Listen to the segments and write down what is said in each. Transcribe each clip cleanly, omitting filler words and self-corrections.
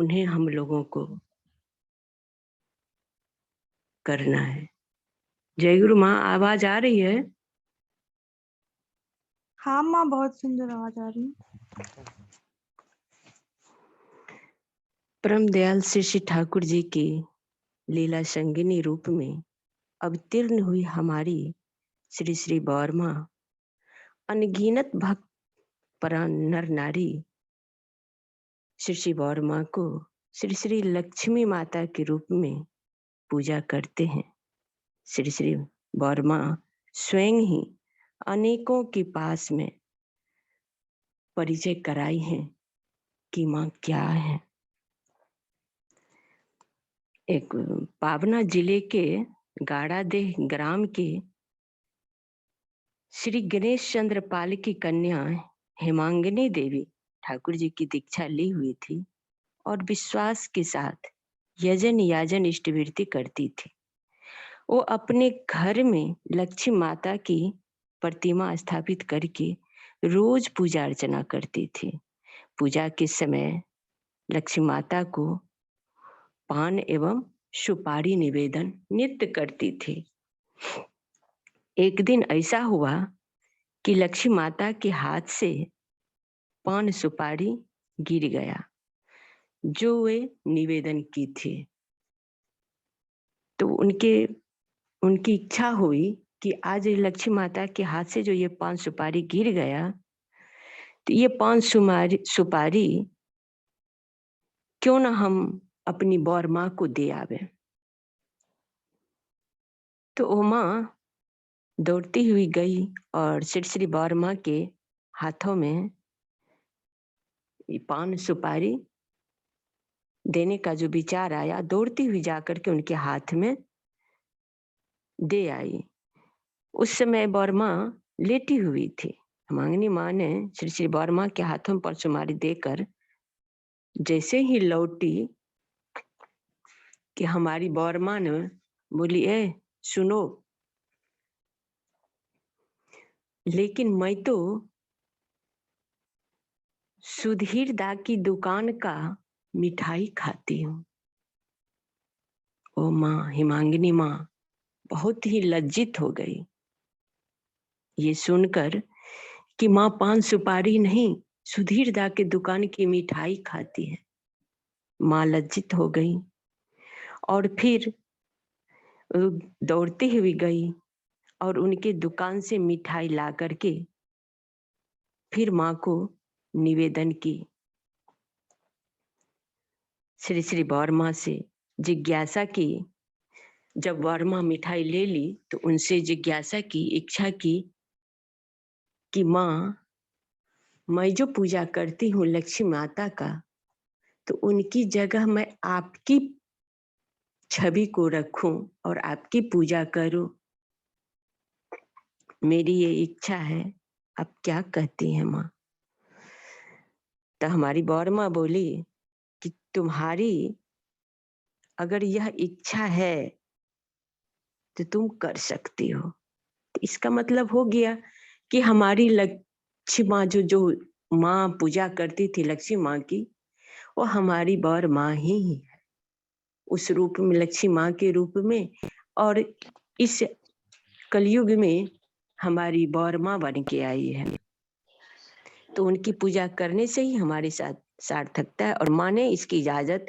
उन्हें हम लोगों को करना है। जय गुरु माँ, आवाज आ रही है? हाँ माँ, बहुत सुंदर आवाज आ रही है। परम दयाल श्री श्री ठाकुर जी की लीला संगिनी रूप में अवतीर्ण हुई हमारी श्री श्री बौरमा अनगिनत भक्त परान नर नारी श्री श्री बौरमा को श्री श्री लक्ष्मी माता के रूप में पूजा करते हैं। श्री श्री बौरमा स्वयं ही अनेकों के पास में परिचय कराई है कि माँ क्या है। एक पावना जिले के गाड़ादेह ग्राम के श्री गणेश चंद्र पाल की कन्या हेमांगिनी देवी ठाकुर जी की दीक्षा ली हुई थी और विश्वास के साथ यजन याजन इष्टवृत्ति करती थी। वो अपने घर में लक्ष्मी माता की प्रतिमा स्थापित करके रोज पूजा अर्चना करती थी। पूजा के समय लक्ष्मी माता को पान एवं सुपारी निवेदन नित्य करती थी। एक दिन ऐसा हुआ कि लक्ष्मी माता के हाथ से पान सुपारी गिर गया जो वे निवेदन की थी। तो उनकी इच्छा हुई कि आज लक्ष्मी माता के हाथ से जो ये पान सुपारी गिर गया, तो ये पान सुपारी क्यों ना हम अपनी बौर माँ को दे आवे। तो वो माँ दौड़ती हुई गई और श्री श्री बौर माँ के हाथों में पान सुपारी देने का जो विचार आया, दौड़ती हुई जाकर के उनके हाथ में दे आई। उस समय बौरमा लेटी हुई थी। मांगनी माँ ने श्री श्री बौरमा के हाथों पर सुमारी देकर जैसे ही लौटी कि हमारी बौरमा ने बोली, ए सुनो, लेकिन मैं तो सुधीर दा की दुकान का मिठाई खाती हूँ। ओ माँ, हिमांगिनी माँ बहुत ही लज्जित हो गई ये सुनकर कि माँ पान सुपारी नहीं, सुधीर दा के दुकान की मिठाई खाती है। माँ लज्जित हो गई और फिर दौड़ती हुई गई और उनके दुकान से मिठाई ला करके फिर माँ को निवेदन की। श्री श्री बौरमा से जिज्ञासा की। जब बौरमा मिठाई ले ली तो उनसे जिज्ञासा की, इच्छा की कि माँ, मैं जो पूजा करती हूँ लक्ष्मी माता का, तो उनकी जगह मैं आपकी छवि को रखूं और आपकी पूजा करूं। मेरी ये इच्छा है, आप क्या कहती हैं माँ? तो हमारी बौर माँ बोली कि तुम्हारी अगर यह इच्छा है तो तुम कर सकती हो। तो इसका मतलब हो गया कि हमारी लक्ष्मी माँ जो माँ पूजा करती थी लक्ष्मी माँ की, वो हमारी बौर माँ ही है, उस रूप में, लक्ष्मी माँ के रूप में। और इस कलयुग में हमारी बौर माँ बन के आई है। तो उनकी पूजा करने से ही हमारे साथ सार्थकता है और माँ ने इसकी इजाजत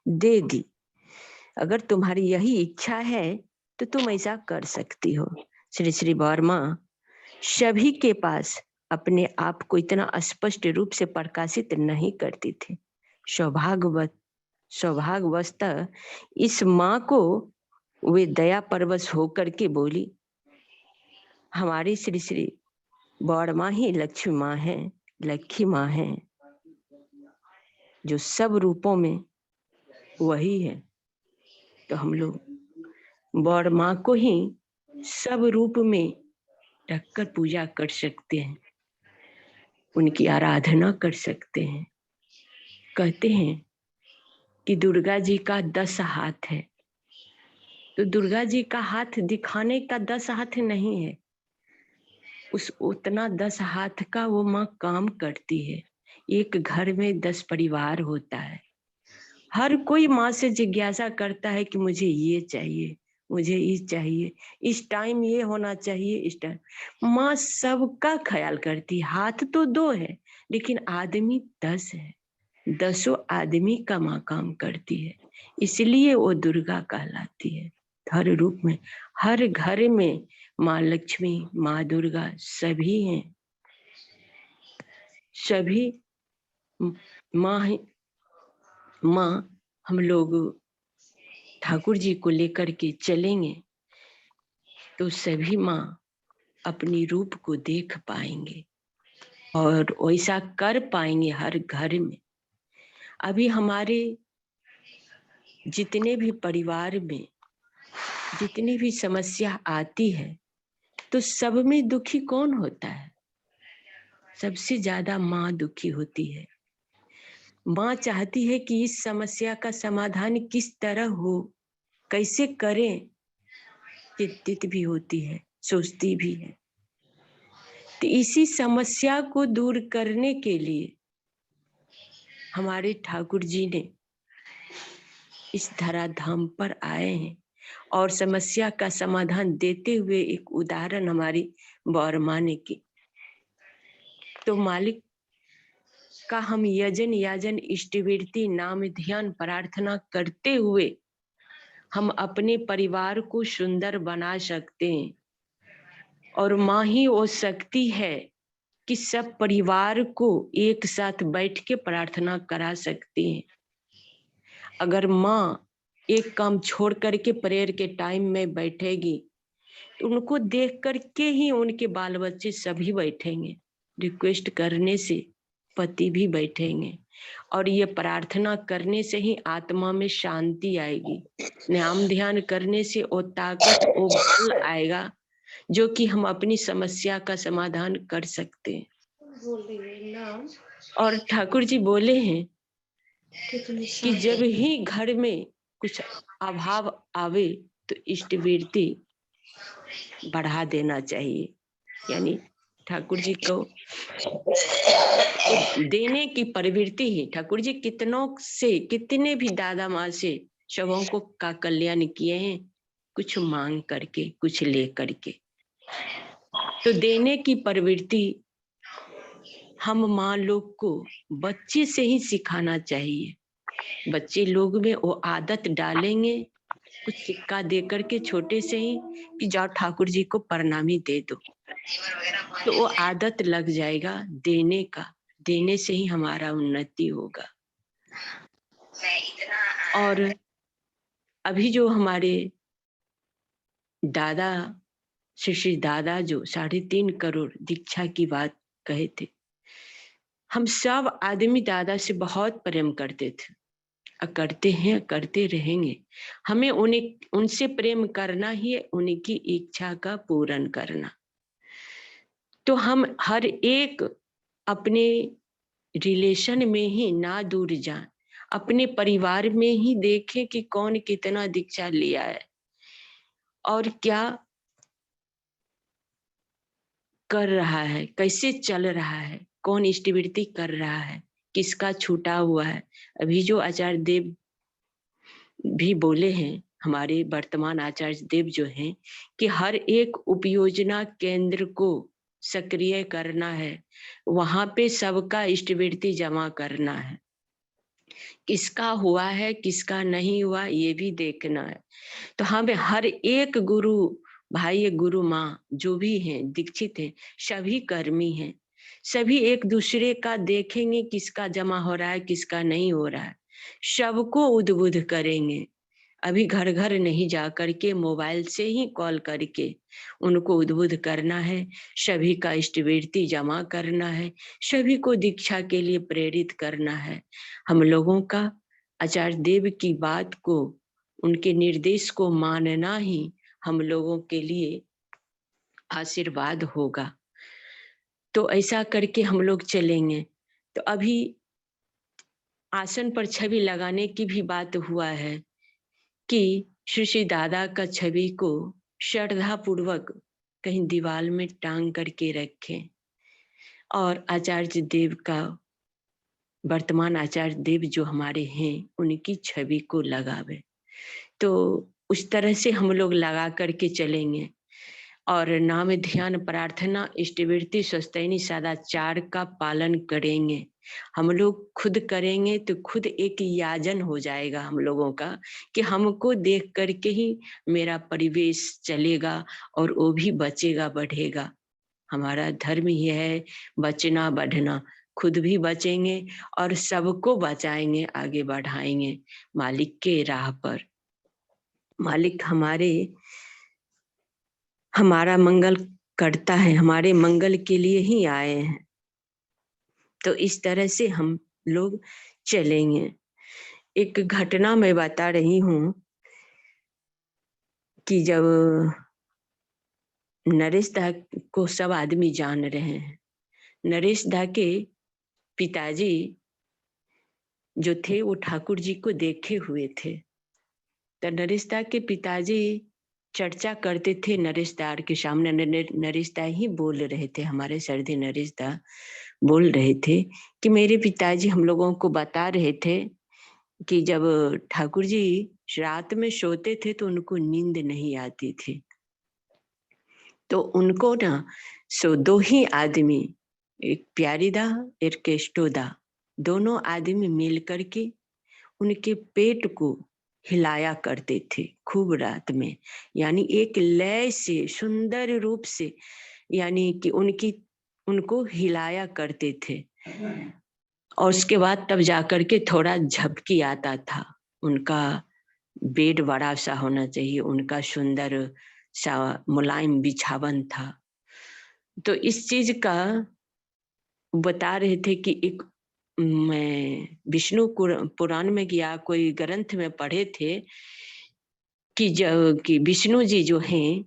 दे दी। अगर तुम्हारी यही इच्छा है तो तुम ऐसा कर सकती हो। श्री श्री बौरमा सभी के पास अपने आप को इतना स्पष्ट रूप से प्रकाशित नहीं करती थी। सौभाग्यवश इस माँ को वे दया परवश होकर के बोली, हमारी श्री श्री बौरमा ही लक्ष्मी माँ है, लक्ष्मी माँ है, जो सब रूपों में वही है। तो हम लोग बौर माँ को ही सब रूप में रखकर पूजा कर सकते हैं, उनकी आराधना कर सकते हैं। कहते हैं कि दुर्गा जी का 10 हाथ है, तो दुर्गा जी का हाथ दिखाने का 10 हाथ नहीं है, उस उतना 10 हाथ का वो माँ काम करती है। एक घर में 10 परिवार होता है, हर कोई माँ से जिज्ञासा करता है कि मुझे ये चाहिए, मुझे ये चाहिए, इस टाइम ये होना चाहिए, इस टाइम। माँ सबका ख्याल करती है। हाथ तो 2 है लेकिन आदमी 10 है। 10 आदमी का माँ काम करती है, इसलिए वो दुर्गा कहलाती है। हर रूप में, हर घर में माँ लक्ष्मी, माँ दुर्गा सभी हैं, सभी माँ है। माँ, हम लोग ठाकुर जी को लेकर के चलेंगे तो सभी माँ अपनी रूप को देख पाएंगे और वैसा कर पाएंगे हर घर में। अभी हमारे जितने भी परिवार में जितनी भी समस्या आती है तो सब में दुखी कौन होता है? सबसे ज्यादा माँ दुखी होती है। माँ चाहती है कि इस समस्या का समाधान किस तरह हो, कैसे करें, चिंतित भी होती है, सोचती भी है। तो इसी समस्या को दूर करने के लिए हमारे ठाकुर जी ने इस धराधाम पर आए हैं और समस्या का समाधान देते हुए एक उदाहरण हमारी बौर माँ ने की। तो मालिक का हम यजन याजन इष्टवृत्ति नाम ध्यान प्रार्थना करते हुए हम अपने परिवार को सुंदर बना सकते हैं। और माँ ही वो शक्ति है कि सब परिवार को एक साथ बैठ के प्रार्थना करा सकती हैं। अगर माँ एक काम छोड़ करके प्रेयर के टाइम में बैठेगी तो उनको देख करके ही उनके बाल बच्चे सभी बैठेंगे। रिक्वेस्ट करने से पति भी बैठेंगे और ये प्रार्थना करने से ही आत्मा में शांति आएगी। नाम ध्यान करने से वो ताकत, वो बल आएगा जो कि हम अपनी समस्या का समाधान कर सकते हैं। और ठाकुर जी बोले हैं कि जब ही घर में कुछ अभाव आवे तो इष्टवृत्ति बढ़ा देना चाहिए। यानी ठाकुर जी को देने की प्रवृत्ति ही, ठाकुर जी कितनों से, कितने भी दादा माँ से सबों को का कल्याण किए हैं, कुछ मांग करके, कुछ ले करके। तो देने की प्रवृत्ति हम माँ लोग को बच्चे से ही सिखाना चाहिए। बच्चे लोग में वो आदत डालेंगे, कुछ सिक्का दे करके छोटे से ही कि जाओ ठाकुर जी को प्रणामी दे दो, तो वो आदत लग जाएगा देने का। देने से ही हमारा उन्नति होगा। और अभी जो हमारे दादा श्री दादा जो 3.5 करोड़ दीक्षा की बात कहे थे, हम सब आदमी दादा से बहुत प्रेम करते थे, करते हैं, करते रहेंगे। हमें उनसे प्रेम करना ही है, उनकी इच्छा का पूर्ण करना। तो हम हर एक अपने रिलेशन में ही ना दूर जाएं, अपने परिवार में ही देखें कि कौन कितना दीक्षा लिया है और क्या कर रहा है, कैसे चल रहा है, कौन इष्टवृत्ति कर रहा है, किसका छूटा हुआ है। अभी जो आचार्य देव भी बोले हैं, हमारे वर्तमान आचार्य देव जो हैं, कि हर एक उपयोजना केंद्र को सक्रिय करना है, वहां पे सबका इष्टवृत्ति जमा करना है। किसका हुआ है, किसका नहीं हुआ, ये भी देखना है। तो हमें हर एक गुरु भाई, गुरु माँ जो भी हैं, दीक्षित हैं, सभी कर्मी हैं, सभी एक दूसरे का देखेंगे किसका जमा हो रहा है, किसका नहीं हो रहा है, सबको उद्बुद्ध करेंगे। अभी घर घर नहीं जा करके मोबाइल से ही कॉल करके उनको उद्बुद्ध करना है, सभी का इष्टवृत्ति जमा करना है, सभी को दीक्षा के लिए प्रेरित करना है। हम लोगों का आचार्य देव की बात को, उनके निर्देश को मानना ही हम लोगों के लिए आशीर्वाद होगा। तो ऐसा करके हम लोग चलेंगे। तो अभी आसन पर छवि लगाने की भी बात हुआ है कि श्री दादा का छवि को श्रद्धा पूर्वक कहीं दीवार में टांग करके रखें और आचार्य देव का वर्तमान आचार्य देव जो हमारे हैं उनकी छवि को लगावे। तो उस तरह से हम लोग लगा करके चलेंगे और नाम ध्यान प्रार्थना इष्टवृत्ति स्वस्तैनी सदाचार का पालन करेंगे। हम लोग खुद करेंगे तो खुद एक याजन हो जाएगा हम लोगों का कि हमको देख करके ही मेरा परिवेश चलेगा और वो भी बचेगा बढ़ेगा। हमारा धर्म ही है बचना बढ़ना, खुद भी बचेंगे और सबको बचाएंगे, आगे बढ़ाएंगे मालिक के राह पर। मालिक हमारा मंगल करता है, हमारे मंगल के लिए ही आए हैं। तो इस तरह से हम लोग चलेंगे। एक घटना मैं बता रही हूँ कि जब नरेश दा को सब आदमी जान रहे हैं, नरेश दा के पिताजी जो थे वो ठाकुर जी को देखे हुए थे। तो नरेश दा के पिताजी चर्चा करते थे नरेश दा के सामने। नरेश दा ही बोल रहे थे, हमारे सरदी नरेश दा बोल रहे थे कि मेरे पिताजी हम लोगों को बता रहे थे कि जब ठाकुर जी रात में सोते थे तो उनको नींद नहीं आती थी। तो उनको ना दो ही आदमी, एक प्यारी दा एक केष्टो दा, दोनों आदमी मिल करके उनके पेट को हिलाया करते थे खूब रात में। यानी एक लय से सुंदर रूप से, यानी कि उनको हिलाया करते थे। और उसके बाद तब जाकर के थोड़ा झपकी आता था। उनका बेड बड़ा सा होना चाहिए, उनका सुंदर सा मुलायम बिछावन था। तो इस चीज का बता रहे थे कि एक मैं विष्णु पुराण में या कोई ग्रंथ में पढ़े थे कि विष्णु जी जो हैं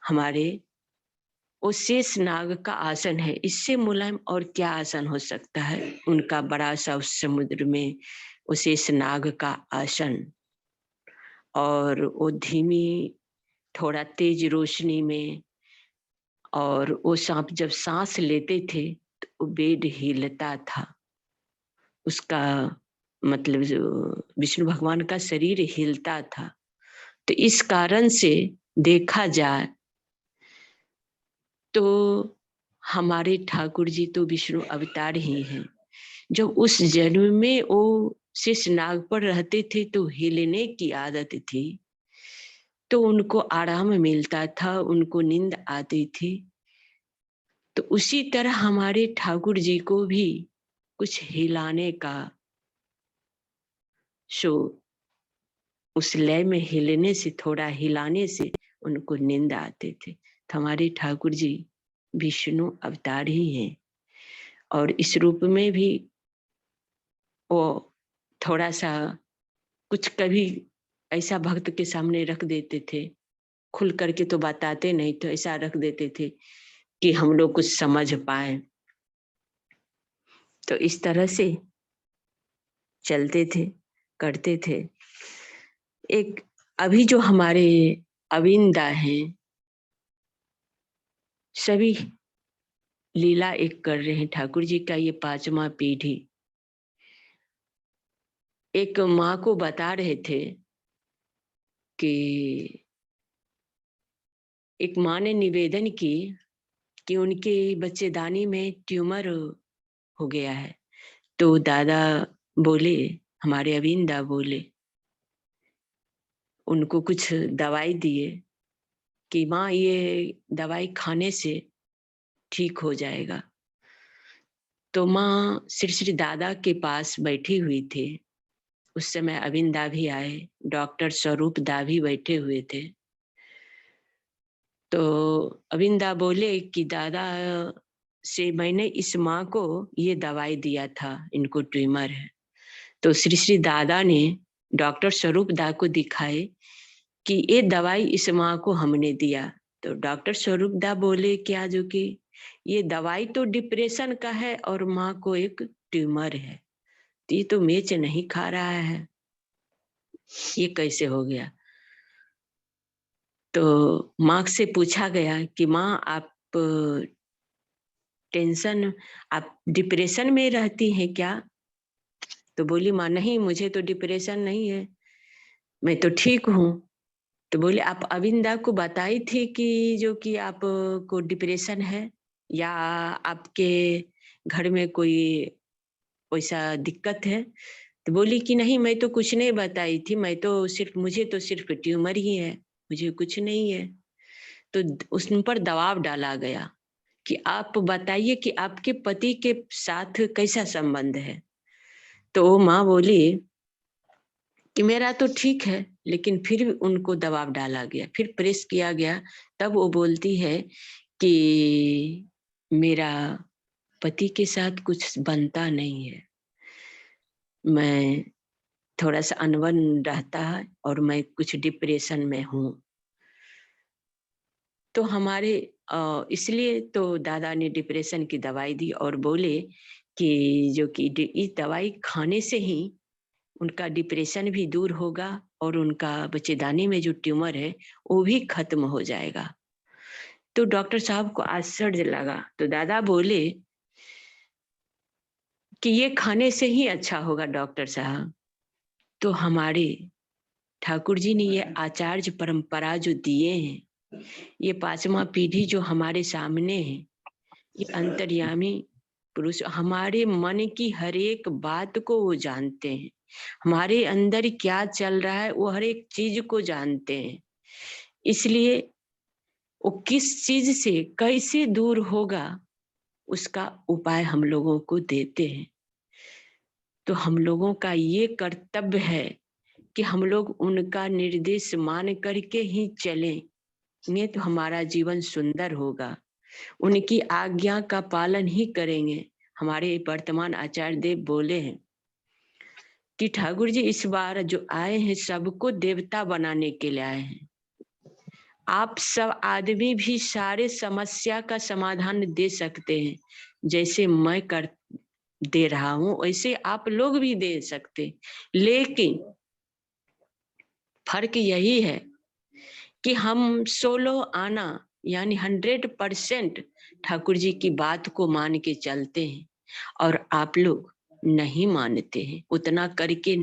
हमारे, वो शेष नाग का आसन है। इससे मुलायम और क्या आसन हो सकता है? उनका बड़ा सा उस समुद्र में वो शेष नाग का आसन, और वो धीमी थोड़ा तेज रोशनी में, और वो सांप जब सांस लेते थे तो वो बेड हिलता था। उसका मतलब जो विष्णु भगवान का शरीर हिलता था। तो इस कारण से देखा जाए तो हमारे ठाकुर जी तो विष्णु अवतार ही हैं। जब उस जन्म में वो शेष नाग पर रहते थे तो हिलने की आदत थी, तो उनको आराम मिलता था, उनको नींद आती थी। तो उसी तरह हमारे ठाकुर जी को भी कुछ हिलाने का शो, उस लय में हिलने से, थोड़ा हिलाने से उनको नींद आते थे। तो हमारे ठाकुर जी विष्णु अवतार ही हैं। और इस रूप में भी वो थोड़ा सा कुछ कभी ऐसा भक्त के सामने रख देते थे, खुल करके तो बताते नहीं, तो ऐसा रख देते थे कि हम लोग कुछ समझ पाए। तो इस तरह से चलते थे, करते थे। एक अभी जो हमारे अविंदा हैं, सभी लीला एक कर रहे हैं। ठाकुर जी का ये 5वां पीढ़ी। एक माँ को बता रहे थे कि एक माँ ने निवेदन की कि उनके बच्चेदानी में ट्यूमर हो गया है। तो दादा बोले, हमारे अविंदा बोले, उनको कुछ दवाई दिए कि माँ ये दवाई खाने से ठीक हो जाएगा। तो माँ श्री श्री दादा के पास बैठी हुई थी। उस समय अविंदा भी आए, डॉक्टर स्वरूप दा भी बैठे हुए थे। तो अविंदा बोले कि दादा से मैंने इस माँ को ये दवाई दिया था, इनको ट्यूमर है। तो श्री श्री दादा ने डॉक्टर स्वरूप दा को दिखाए कि ये दवाई इस माँ को हमने दिया। तो डॉक्टर स्वरूप दा बोले क्या, जो कि ये दवाई तो डिप्रेशन का है और माँ को एक ट्यूमर है, तो ये तो मेच नहीं खा रहा है, ये कैसे हो गया? तो माँ से पूछा गया कि माँ आप टेंशन, आप डिप्रेशन में रहती हैं क्या? तो बोली माँ नहीं, मुझे तो डिप्रेशन नहीं है, मैं तो ठीक हूँ। तो बोले आप अविंदा को बताई थी कि जो कि आप को डिप्रेशन है या आपके घर में कोई वैसा दिक्कत है? तो बोली कि नहीं, मैं तो कुछ नहीं बताई थी, मैं तो सिर्फ मुझे तो सिर्फ ट्यूमर ही है, मुझे कुछ नहीं है। तो उस पर दबाव डाला गया कि आप बताइए कि आपके पति के साथ कैसा संबंध है? तो वो माँ बोली कि मेरा तो ठीक है, लेकिन फिर भी उनको दबाव डाला गया, फिर प्रेस किया गया। तब वो बोलती है कि मेरा पति के साथ कुछ बनता नहीं है, मैं थोड़ा-सा अनबन रहता है और मैं कुछ डिप्रेशन में हूँ। तो हमारे इसलिए तो दादा ने डिप्रेशन की दवाई दी और बोले कि जो कि इस दवाई खाने से ही उनका डिप्रेशन भी दूर होगा और उनका बच्चेदानी में जो ट्यूमर है, वो भी खत्म हो जाएगा। तो डॉक्टर साहब को आश्चर्य लगा, तो दादा बोले कि ये खाने से ही अच्छा होगा डॉक्टर साहब। तो हमारे ठाकुर जी ने ये आचार्य परंपरा जो दिए हैं, ये 5वां पीढ़ी जो हमारे सामने है, ये अंतर्यामी पुरुष हमारे मन की हर एक बात को वो जानते हैं। हमारे अंदर क्या चल रहा है वो हर एक चीज को जानते हैं। इसलिए वो किस चीज से कैसे दूर होगा उसका उपाय हम लोगों को देते हैं। तो हम लोगों का ये कर्तव्य है कि हम लोग उनका निर्देश मान करके ही चलें, नहीं तो हमारा जीवन सुंदर होगा। उनकी आज्ञा का पालन ही करेंगे। हमारे वर्तमान आचार्य देव बोले हैं कि ठाकुर जी इस बार जो आए हैं सबको देवता बनाने के लिए आए हैं। आप सब आदमी भी सारे समस्या का समाधान दे सकते हैं, जैसे मैं कर दे रहा हूं वैसे आप लोग भी दे सकते, लेकिन फर्क यही है कि हम सोलो आना यानी 100% ठाकुर जी की बात को मान के चलते हैं और आप लोग नहीं मानते हैं, उतना करके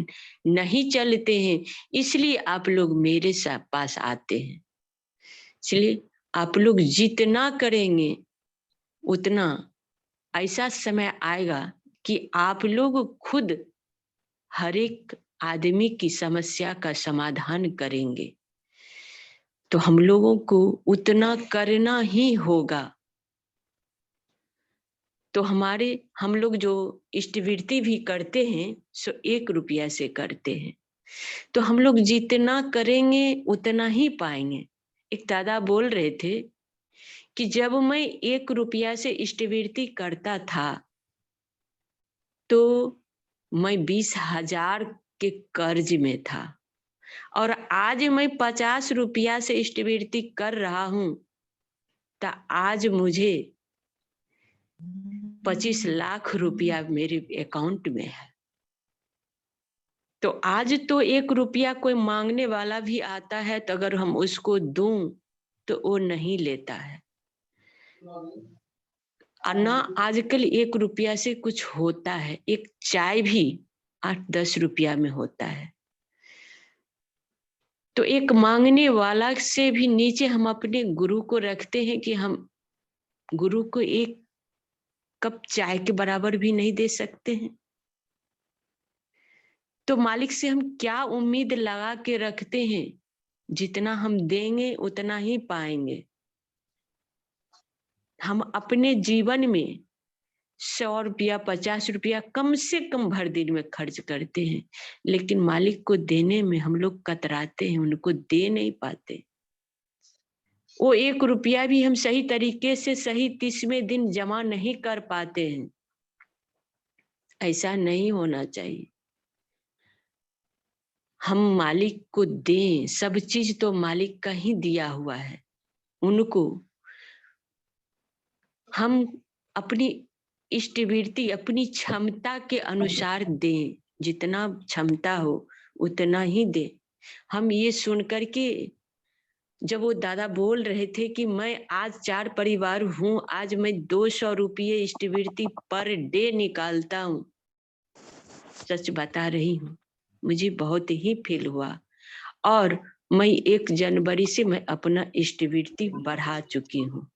नहीं चलते हैं, इसलिए आप लोग मेरे साथ पास आते हैं। इसलिए आप लोग जितना करेंगे उतना ऐसा समय आएगा कि आप लोग खुद हर एक आदमी की समस्या का समाधान करेंगे। तो हम लोगों को उतना करना ही होगा। तो हम लोग जो इष्टवृत्ति भी करते हैं सो 1 रुपया से करते हैं। तो हम लोग जितना करेंगे उतना ही पाएंगे। एक दादा बोल रहे थे कि जब मैं 1 रुपया से इष्टवृत्ति करता था तो मैं 20,000 के कर्ज में था और आज मैं 50 रुपया से इष्टवृत्ति कर रहा हूं तो आज मुझे 25 लाख रुपया मेरे अकाउंट में है। तो आज तो 1 रुपया कोई मांगने वाला भी आता है तो अगर हम उसको दूं तो वो नहीं लेता है। और ना आजकल 1 रुपया से कुछ होता है, एक चाय भी 8-10 रुपया में होता है। तो एक मांगने वाला से भी नीचे हम अपने गुरु को रखते हैं कि हम गुरु को 1 कप चाय के बराबर भी नहीं दे सकते हैं। तो मालिक से हम क्या उम्मीद लगा के रखते हैं? जितना हम देंगे उतना ही पाएंगे। हम अपने जीवन में 100 रुपया 50 रुपया कम से कम भर दिन में खर्च करते हैं, लेकिन मालिक को देने में हम लोग कतराते हैं, उनको दे नहीं पाते। वो 1 रुपया भी हम सही तरीके से सही 30वें दिन जमा नहीं कर पाते हैं। ऐसा नहीं होना चाहिए। हम मालिक को दें, सब चीज तो मालिक का ही दिया हुआ है। उनको हम अपनी इष्टवृत्ति अपनी क्षमता के अनुसार दें, जितना क्षमता हो उतना ही दें। हम ये सुन करके जब वो दादा बोल रहे थे कि मैं आज 4 परिवार हूँ, आज मैं 200 रुपये इष्टवृत्ति पर डे निकालता हूँ, सच बता रही हूँ, मुझे बहुत ही फील हुआ और मैं 1 जनवरी से मैं अपना इष्टवृत्ति बढ़ा चुकी हूँ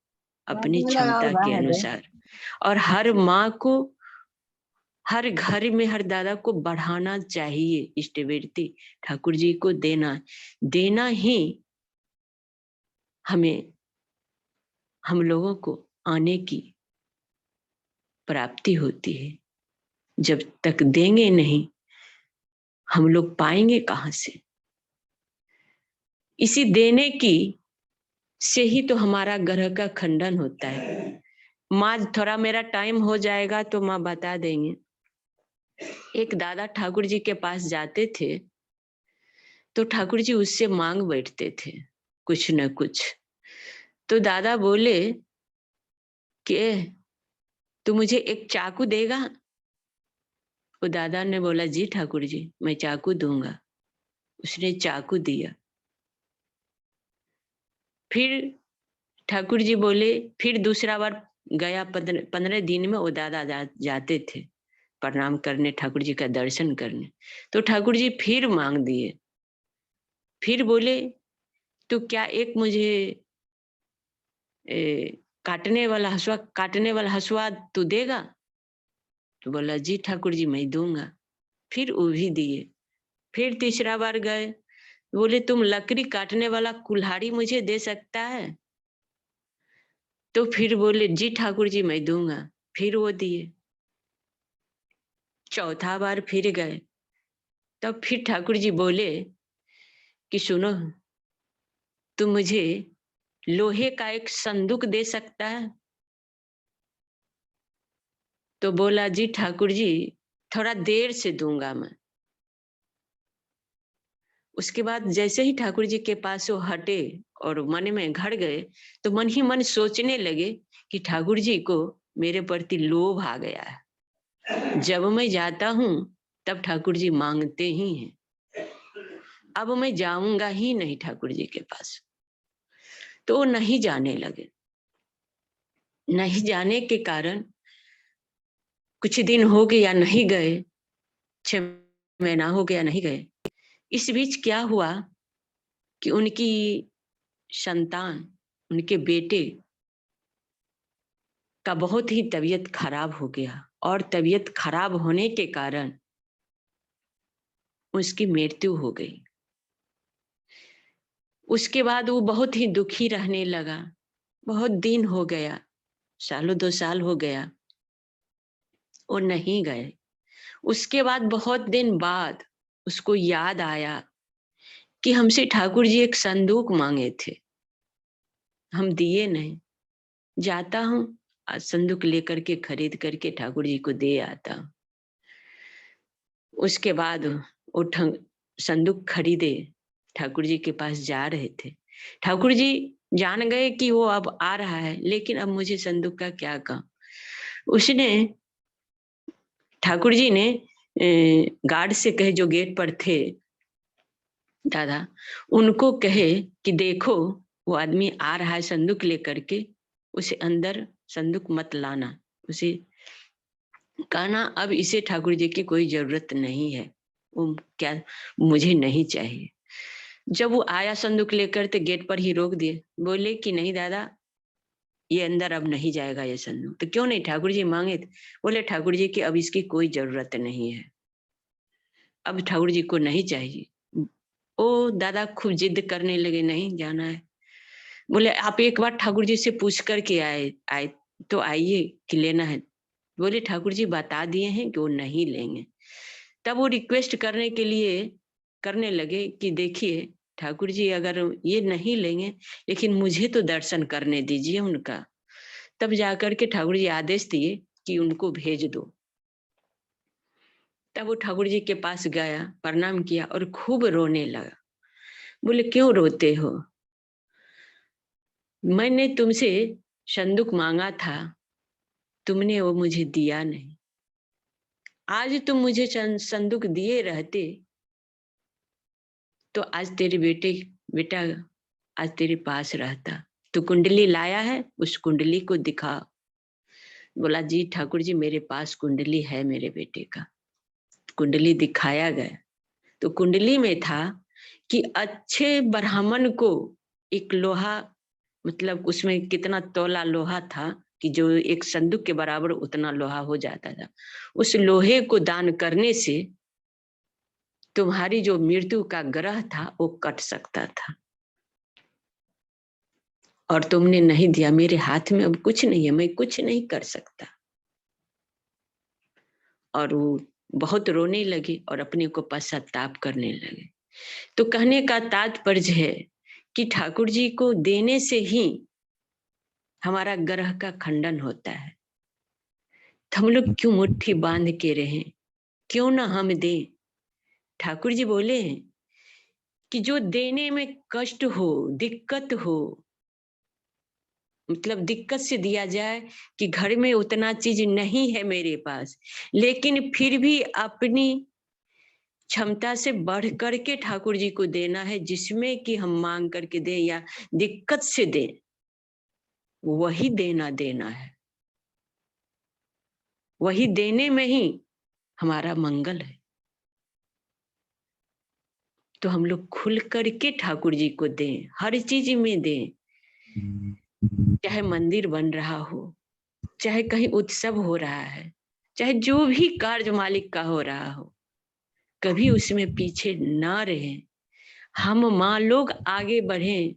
अपनी क्षमता के अनुसार। और हर माँ को, हर घर में, हर दादा को बढ़ाना चाहिए इष्टवृत्ति, ठाकुर जी को देना ही हमें, हम लोगों को आने की प्राप्ति होती है। जब तक देंगे नहीं, हम लोग पाएंगे कहाँ से? इसी देने की से ही तो हमारा ग्रह का खंडन होता है। माँ, थोड़ा मेरा टाइम हो जाएगा तो माँ बता देंगे। एक दादा ठाकुर जी के पास जाते थे तो ठाकुर जी उससे मांग बैठते थे कुछ न कुछ। तो दादा बोले कि तू मुझे एक चाकू देगा? वो दादा ने बोला, जी ठाकुर जी, मैं चाकू दूंगा। उसने चाकू दिया। फिर ठाकुर जी बोले, फिर दूसरा बार गया, 15 दिन में वो दादा जाते थे प्रणाम करने, ठाकुर जी का दर्शन करने। तो ठाकुर जी फिर मांग दिए। फिर बोले, तो क्या एक मुझे काटने वाला हसुआ तू देगा? तो बोला, जी ठाकुर जी, मैं दूंगा। फिर वो भी दिए। फिर तीसरा बार गए, बोले, तुम लकड़ी काटने वाला कुल्हाड़ी मुझे दे सकता है? तो फिर बोले, जी ठाकुर जी, मैं दूंगा। फिर वो दिए। चौथा बार फिर गए, तब फिर ठाकुर जी बोले कि सुनो, तुम मुझे लोहे का एक संदूक दे सकता है? तो बोला, जी ठाकुर जी, थोड़ा देर से दूंगा मैं। उसके बाद जैसे ही ठाकुर जी के पास वो हटे और मन में घर गए, तो मन ही मन सोचने लगे कि ठाकुर जी को मेरे प्रति लोभ आ गया है। जब मैं जाता हूँ तब ठाकुर जी मांगते ही हैं, अब मैं जाऊंगा ही नहीं ठाकुर जी के पास। तो वो नहीं जाने लगे। नहीं जाने के कारण कुछ दिन हो गया, नहीं गए, 6 महीना हो गया, नहीं गए। इस बीच क्या हुआ कि उनकी संतान, उनके बेटे का बहुत ही तबीयत खराब हो गया और तबीयत खराब होने के कारण उसकी मृत्यु हो गई। उसके बाद वो बहुत ही दुखी रहने लगा। बहुत दिन हो गया, सालों 2 साल हो गया, वो नहीं गए। उसके बाद बहुत दिन बाद उसको याद आया कि हमसे ठाकुर जी एक संदूक मांगे थे, हम दिए नहीं। जाता हूँ, संदूक लेकर के खरीद करके ठाकुर जी को दे आता हूँ। उसके बाद वो संदूक खरीदे, ठाकुर जी के पास जा रहे थे। ठाकुर जी जान गए कि वो अब आ रहा है, लेकिन अब मुझे संदूक का क्या काम। उसने, ठाकुर जी ने गार्ड से कहे, जो गेट पर थे दादा, उनको कहे कि देखो वो आदमी आ रहा है संदूक लेकर के, उसे अंदर संदूक मत लाना। उसे कहना अब इसे ठाकुर जी की कोई जरूरत नहीं है, वो क्या, मुझे नहीं चाहिए। जब वो आया संदूक लेकर, तो गेट पर ही रोक दिए। बोले कि नहीं दादा, ये अंदर अब नहीं जाएगा ये संदूक। तो क्यों नहीं, ठाकुर जी मांगे थे। बोले ठाकुर जी की अब इसकी कोई जरूरत नहीं है, अब ठाकुर जी को नहीं चाहिए। ओ दादा खूब जिद करने लगे, नहीं जाना है। बोले आप एक बार ठाकुर जी से पूछ करके आए तो आइए कि लेना है। बोले ठाकुर जी बता दिए हैं कि वो नहीं लेंगे। तब वो रिक्वेस्ट करने के लिए करने लगे कि देखिए ठाकुर जी, अगर ये नहीं लेंगे, लेकिन मुझे तो दर्शन करने दीजिए उनका। तब जाकर के ठाकुर जी आदेश दिए कि उनको भेज दो। तब वो ठाकुर जी के पास गया, प्रणाम किया और खूब रोने लगा। बोले क्यों रोते हो? मैंने तुमसे संदूक मांगा था, तुमने वो मुझे दिया नहीं। आज तुम मुझे संदूक दिए रहते तो आज तेरे बेटा आज तेरे पास रहता। तू कुंडली लाया है, उस कुंडली को दिखा। बोला जी ठाकुर जी, मेरे पास कुंडली है मेरे बेटे का। कुंडली दिखाया गया, तो कुंडली में था कि अच्छे ब्राह्मण को एक लोहा, मतलब उसमें कितना तोला लोहा था कि जो एक संदूक के बराबर उतना लोहा हो जाता था। उस लोहे को दान करने से तुम्हारी जो मृत्यु का ग्रह था वो कट सकता था, और तुमने नहीं दिया। मेरे हाथ में अब कुछ नहीं है, मैं कुछ नहीं कर सकता। और वो बहुत रोने लगे और अपने को पश्चाताप करने लगे। तो कहने का तात्पर्य है कि ठाकुर जी को देने से ही हमारा ग्रह का खंडन होता है। तो हम लोग क्यों मुट्ठी बांध के रहें, क्यों ना हम दें। ठाकुर जी बोले हैं कि जो देने में कष्ट हो, दिक्कत हो, मतलब दिक्कत से दिया जाए कि घर में उतना चीज नहीं है मेरे पास, लेकिन फिर भी अपनी क्षमता से बढ़ करके ठाकुर जी को देना है, जिसमें कि हम मांग करके दें या दिक्कत से दें, वही देना देना है। वही देने में ही हमारा मंगल है। तो हम लोग खुल करके ठाकुर जी को दें, हर चीज में दें। चाहे मंदिर बन रहा हो, चाहे कहीं उत्सव हो रहा है, चाहे जो भी कार्य मालिक का हो रहा हो, कभी उसमें पीछे ना रहे। हम माँ लोग आगे बढ़े,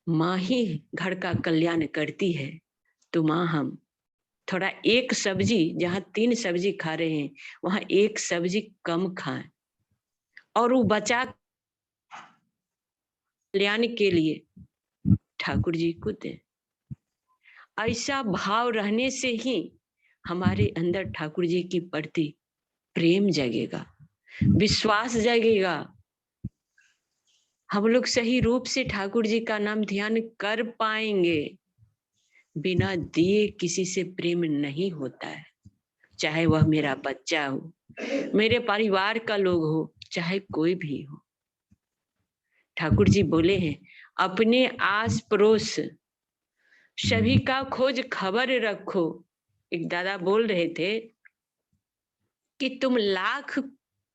माँ ही घर का कल्याण करती है। तो माँ हम थोड़ा एक सब्जी, जहाँ 3 सब्जी खा रहे हैं वहां एक सब्जी कम खाएं, और वो बचा कल्याण के लिए ठाकुर जी को दें। ऐसा भाव रहने से ही हमारे अंदर ठाकुर जी की प्रति प्रेम जगेगा, विश्वास जगेगा। हम लोग सही रूप से ठाकुर जी का नाम ध्यान कर पाएंगे। बिना दिए किसी से प्रेम नहीं होता है, चाहे वह मेरा बच्चा हो, मेरे परिवार का लोग हो, चाहे कोई भी हो। ठाकुर जी बोले हैं, अपने आस पड़ोस सभी का खोज खबर रखो। एक दादा बोल रहे थे कि तुम लाख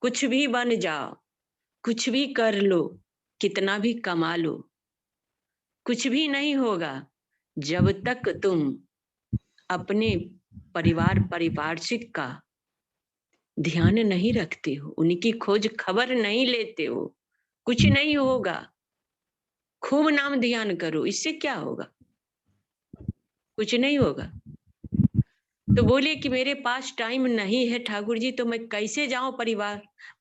कुछ भी बन जाओ, कुछ भी कर लो, कितना भी कमा लो, कुछ भी नहीं होगा जब तक तुम अपने पारिपार्श्विक का ध्यान नहीं रखते हो, उनकी खोज खबर नहीं लेते हो, कुछ नहीं होगा। खूब नाम ध्यान करो, इससे क्या होगा? कुछ नहीं होगा। तो बोले कि मेरे पास टाइम नहीं है ठाकुर जी, तो मैं कैसे जाऊं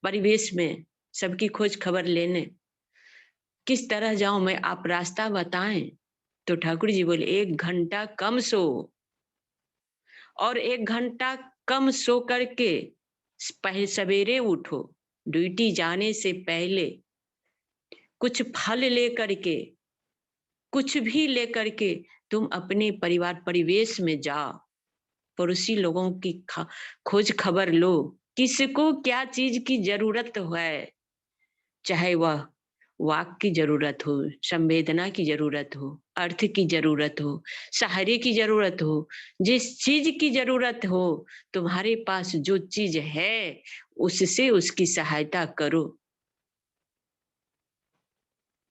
परिवेश में सबकी खोज खबर लेने, किस तरह जाऊं मैं, आप रास्ता बताएं। तो ठाकुर जी बोले 1 घंटा कम सो, और 1 घंटा कम सो करके पहले सवेरे उठो, ड्यूटी जाने से पहले कुछ फल लेकर के, कुछ भी लेकर के तुम अपने परिवार परिवेश में जाओ, पड़ोसी लोगों की खोज खबर लो, किसको क्या चीज की जरूरत है, चाहे वह वाक की जरूरत हो, संवेदना की जरूरत हो, अर्थ की जरूरत हो, सहारे की जरूरत हो, जिस चीज की जरूरत हो, तुम्हारे पास जो चीज है उससे उसकी सहायता करो।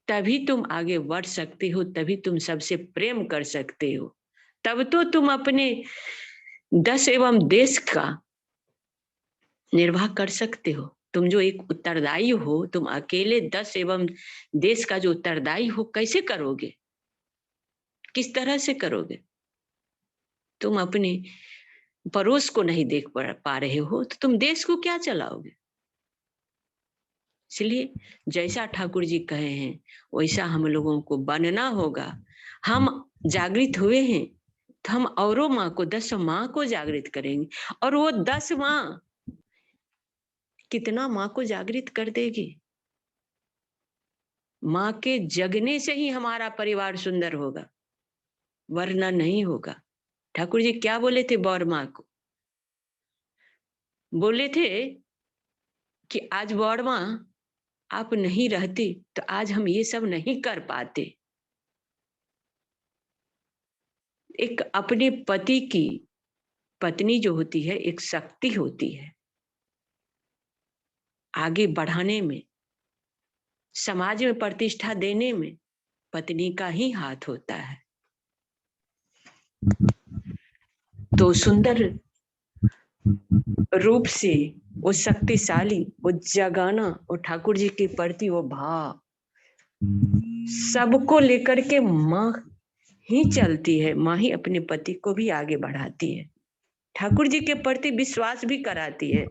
तभी तुम आगे बढ़ सकते हो, तभी तुम सबसे प्रेम कर सकते हो, तब तो तुम अपने 10 एवं देश का निर्वाह कर सकते हो। तुम जो एक उत्तरदायी हो, तुम अकेले 10 एवं देश का जो उत्तरदायी हो, कैसे करोगे? किस तरह से करोगे? तुम अपने पड़ोस को नहीं देख पा रहे हो तो तुम देश को क्या चलाओगे? इसलिए जैसा ठाकुर जी कहे हैं वैसा हम लोगों को बनना होगा। हम जागृत हुए हैं तो हम औरों माँ को, 10 माँ को जागृत करेंगे, और वो 10 माँ कितना माँ को जागृत कर देगी। माँ के जगने से ही हमारा परिवार सुंदर होगा, वरना नहीं होगा। ठाकुर जी क्या बोले थे बौर माँ को? बोले थे कि आज बौर माँ आप नहीं रहती तो आज हम ये सब नहीं कर पाते। एक अपने पति की पत्नी जो होती है एक शक्ति होती है, आगे बढ़ाने में, समाज में प्रतिष्ठा देने में पत्नी का ही हाथ होता है। तो सुंदर रूप से वो शक्तिशाली, वो जगाना, वो ठाकुर जी के प्रति वो भाव, सबको लेकर के माँ ही चलती है। माँ ही अपने पति को भी आगे बढ़ाती है, ठाकुर जी के प्रति विश्वास भी कराती है।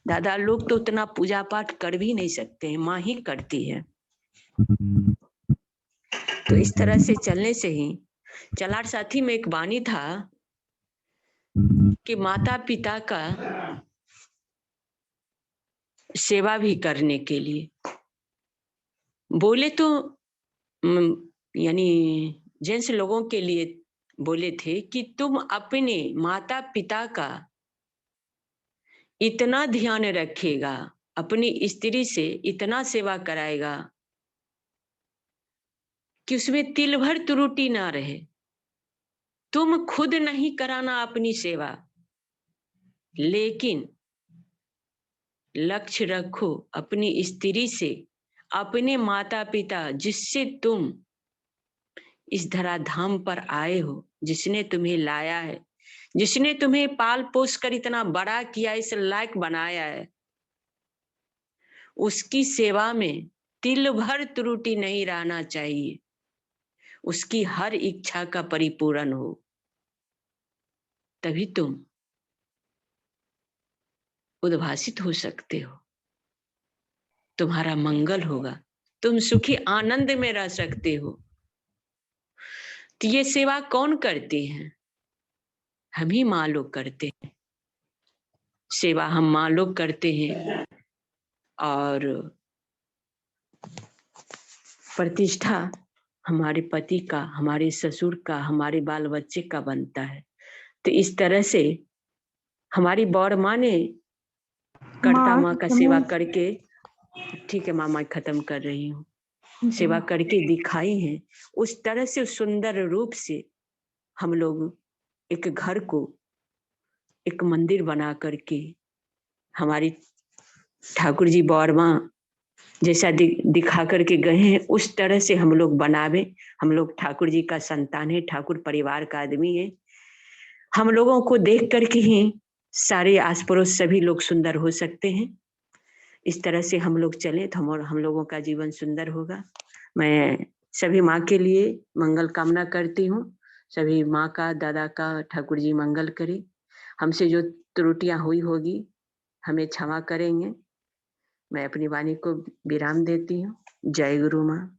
दादा लोग तो उतना पूजा पाठ कर भी नहीं सकते हैं, माँ ही करती है। तो इस तरह से चलने से ही चलार साथी में एक वाणी था कि माता पिता का सेवा भी करने के लिए बोले तो यानी जेंट्स लोगों के लिए बोले थे कि तुम अपने माता पिता का इतना ध्यान रखेगा, अपनी स्त्री से इतना सेवा कराएगा कि उसमें तिल भर त्रुटि ना रहे। तुम खुद नहीं कराना अपनी सेवा, लेकिन लक्ष्य रखो अपनी स्त्री से, अपने माता पिता जिससे तुम इस धराधाम पर आए हो, जिसने तुम्हें लाया है, जिसने तुम्हें पाल पोस कर इतना बड़ा किया, इस लायक बनाया है, उसकी सेवा में तिल भर त्रुटि नहीं रहना चाहिए। उसकी हर इच्छा का परिपूर्ण हो, तभी तुम उद्भासित हो सकते हो, तुम्हारा मंगल होगा, तुम सुखी आनंद में रह सकते हो। तो ये सेवा कौन करते हैं? हम ही माँ लोग करते हैं। सेवा हम माँ लोग करते हैं और प्रतिष्ठा हमारे पति का, हमारे ससुर का, हमारे बाल बच्चे का बनता है। तो इस तरह से हमारी बौर माँ ने कर्ता माँ का सेवा करके, ठीक है माँ, मैं खत्म कर रही हूँ, सेवा करके दिखाई है। उस तरह से सुंदर रूप से हम लोग एक घर को एक मंदिर बना करके, हमारी ठाकुर जी बौर माँ जैसा दिखा करके गए हैं उस तरह से हम लोग बनावे। हम लोग ठाकुर जी का संतान है, ठाकुर परिवार का आदमी है। हम लोगों को देख करके ही सारे आस पड़ोस सभी लोग सुंदर हो सकते हैं। इस तरह से हम लोग चले तो हम लोगों का जीवन सुंदर होगा। मैं सभी माँ के लिए मंगल कामना करती हूँ। सभी माँ का, दादा का ठाकुर जी मंगल करे। हमसे जो त्रुटियां हुई होगी हमें क्षमा करेंगे। मैं अपनी वाणी को विराम देती हूँ। जय गुरु माँ।